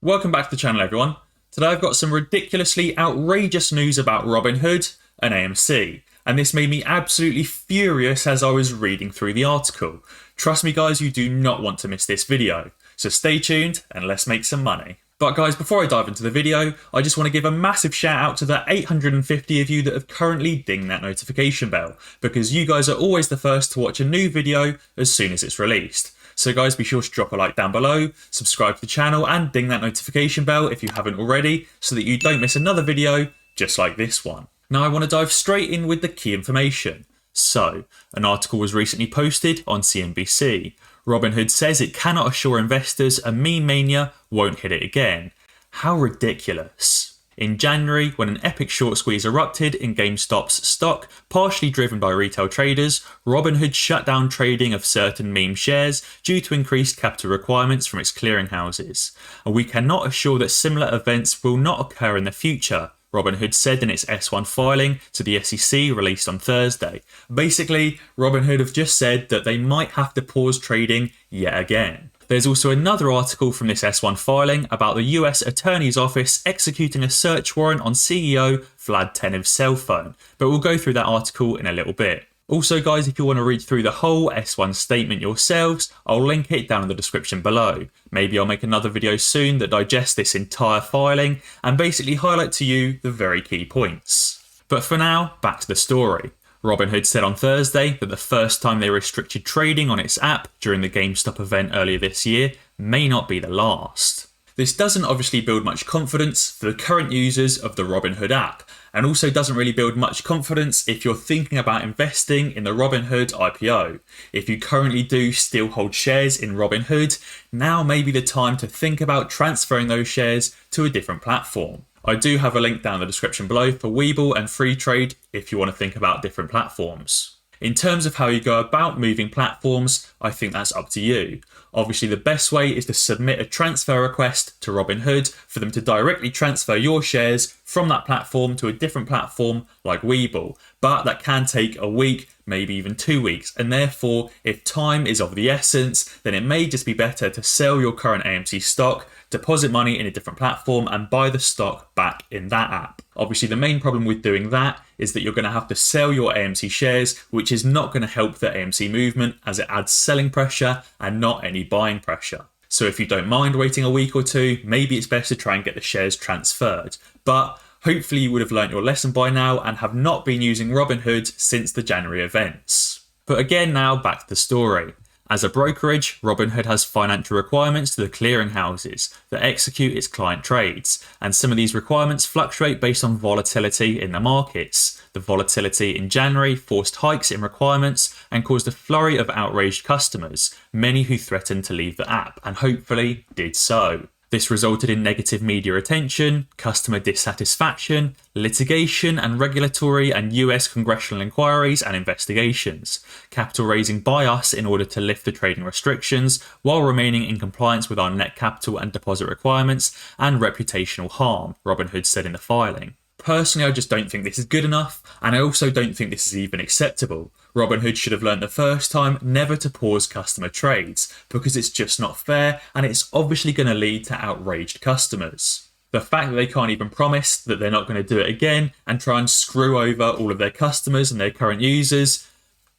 Welcome back to the channel, everyone. Today I've got some ridiculously outrageous news about Robinhood and AMC, and this made me absolutely furious as I was reading through the article. Trust me guys, you do not want to miss this video, so stay tuned and let's make some money. But guys, before I dive into the video, I just want to give a massive shout out to the 850 of you that have currently dinged that notification bell, because you guys are always the first to watch a new video as soon as it's released. So guys, be sure to drop a like down below, subscribe to the channel and ding that notification bell if you haven't already, so that you don't miss another video just like this one. Now I want to dive straight in with the key information. So, an article was recently posted on CNBC. Robinhood says it cannot assure investors a meme mania won't hit it again. How ridiculous. In January, when an epic short squeeze erupted in GameStop's stock, partially driven by retail traders, Robinhood shut down trading of certain meme shares due to increased capital requirements from its clearinghouses. And we cannot assure that similar events will not occur in the future, Robinhood said in its S1 filing to the SEC released on Thursday. Basically, Robinhood have just said that they might have to pause trading yet again. There's also another article from this S1 filing about the US Attorney's Office executing a search warrant on CEO Vlad Tenev's cell phone, but we'll go through that article in a little bit. Also guys, if you want to read through the whole S1 statement yourselves, I'll link it down in the description below. Maybe I'll make another video soon that digests this entire filing and basically highlight to you the very key points. But for now, back to the story. Robinhood said on Thursday that the first time they restricted trading on its app during the GameStop event earlier this year may not be the last. This doesn't obviously build much confidence for the current users of the Robinhood app, and also doesn't really build much confidence if you're thinking about investing in the Robinhood IPO. If you currently do still hold shares in Robinhood, now may be the time to think about transferring those shares to a different platform. I do have a link down in the description below for Webull and Freetrade if you want to think about different platforms. In terms of how you go about moving platforms, I think that's up to you. Obviously the best way is to submit a transfer request to Robinhood for them to directly transfer your shares from that platform to a different platform like Webull, but that can take a week, maybe even 2 weeks, and therefore if time is of the essence, then it may just be better to sell your current AMC stock, deposit money in a different platform and buy the stock back in that app. Obviously the main problem with doing that is that you're going to have to sell your AMC shares, which is not going to help the AMC movement as it adds selling pressure and not any buying pressure. So if you don't mind waiting a week or two, maybe it's best to try and get the shares transferred. But hopefully you would have learnt your lesson by now and have not been using Robinhood since the January events. But again now back to the story. As a brokerage, Robinhood has financial requirements to the clearinghouses that execute its client trades, and some of these requirements fluctuate based on volatility in the markets. The volatility in January forced hikes in requirements and caused a flurry of outraged customers, many who threatened to leave the app, and hopefully did so. This resulted in negative media attention, customer dissatisfaction, litigation and regulatory and US congressional inquiries and investigations, capital raising by us in order to lift the trading restrictions while remaining in compliance with our net capital and deposit requirements, and reputational harm, Robinhood said in the filing. Personally, I just don't think this is good enough, and I also don't think this is even acceptable. Robinhood should have learned the first time never to pause customer trades, because it's just not fair and it's obviously going to lead to outraged customers. The fact that they can't even promise that they're not going to do it again and try and screw over all of their customers and their current users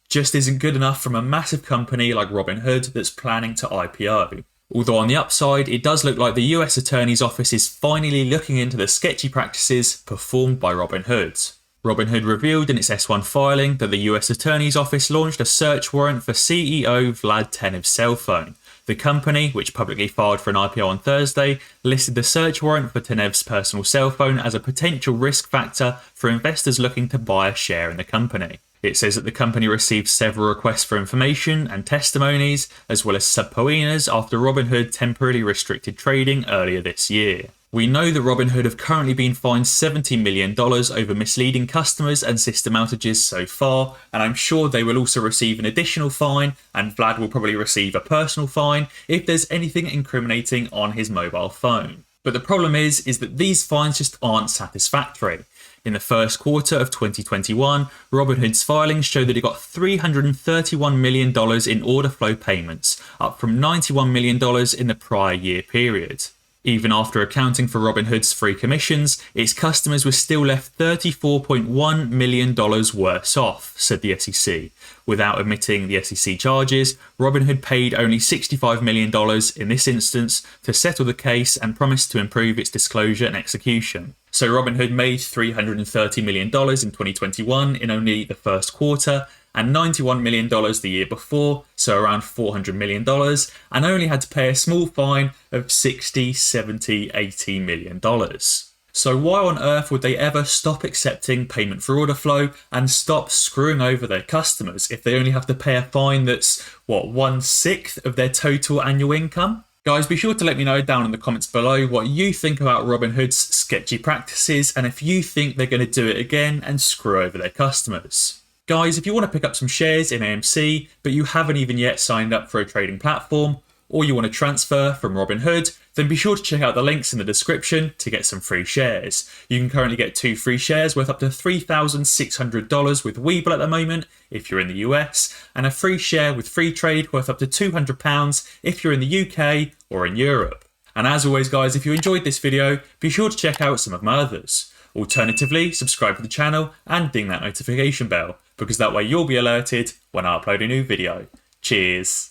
just isn't good enough from a massive company like Robinhood that's planning to IPO. Although on the upside, it does look like the US Attorney's Office is finally looking into the sketchy practices performed by Robinhood. Robinhood revealed in its S1 filing that the US Attorney's Office launched a search warrant for CEO Vlad Tenev's cell phone. The company, which publicly filed for an IPO on Thursday, listed the search warrant for Tenev's personal cell phone as a potential risk factor for investors looking to buy a share in the company. It says that the company received several requests for information and testimonies, as well as subpoenas after Robinhood temporarily restricted trading earlier this year. We know that Robinhood have currently been fined $70 million over misleading customers and system outages so far, and I'm sure they will also receive an additional fine, and Vlad will probably receive a personal fine if there's anything incriminating on his mobile phone. But the problem is that these fines just aren't satisfactory. In the first quarter of 2021, Robinhood's filings show that it got $331 million in order flow payments, up from $91 million in the prior year period. Even after accounting for Robinhood's free commissions, its customers were still left $34.1 million worse off, said the SEC. Without omitting the SEC charges, Robinhood paid only $65 million in this instance to settle the case and promised to improve its disclosure and execution. So Robinhood made $330 million in 2021 in only the first quarter, and $91 million the year before, so around $400 million, and only had to pay a small fine of $60, $70, $80 million. So why on earth would they ever stop accepting payment for order flow and stop screwing over their customers if they only have to pay a fine that's, 1/6 of their total annual income? Guys, be sure to let me know down in the comments below what you think about Robinhood's sketchy practices and if you think they're going to do it again and screw over their customers. Guys, if you want to pick up some shares in AMC, but you haven't even yet signed up for a trading platform, or you want to transfer from Robinhood, then be sure to check out the links in the description to get some free shares. You can currently get 2 free shares worth up to $3,600 with Webull at the moment if you're in the US, and a free share with free trade worth up to £200 if you're in the UK or in Europe. And as always guys, if you enjoyed this video, be sure to check out some of my others. Alternatively, subscribe to the channel and ding that notification bell, because that way you'll be alerted when I upload a new video. Cheers!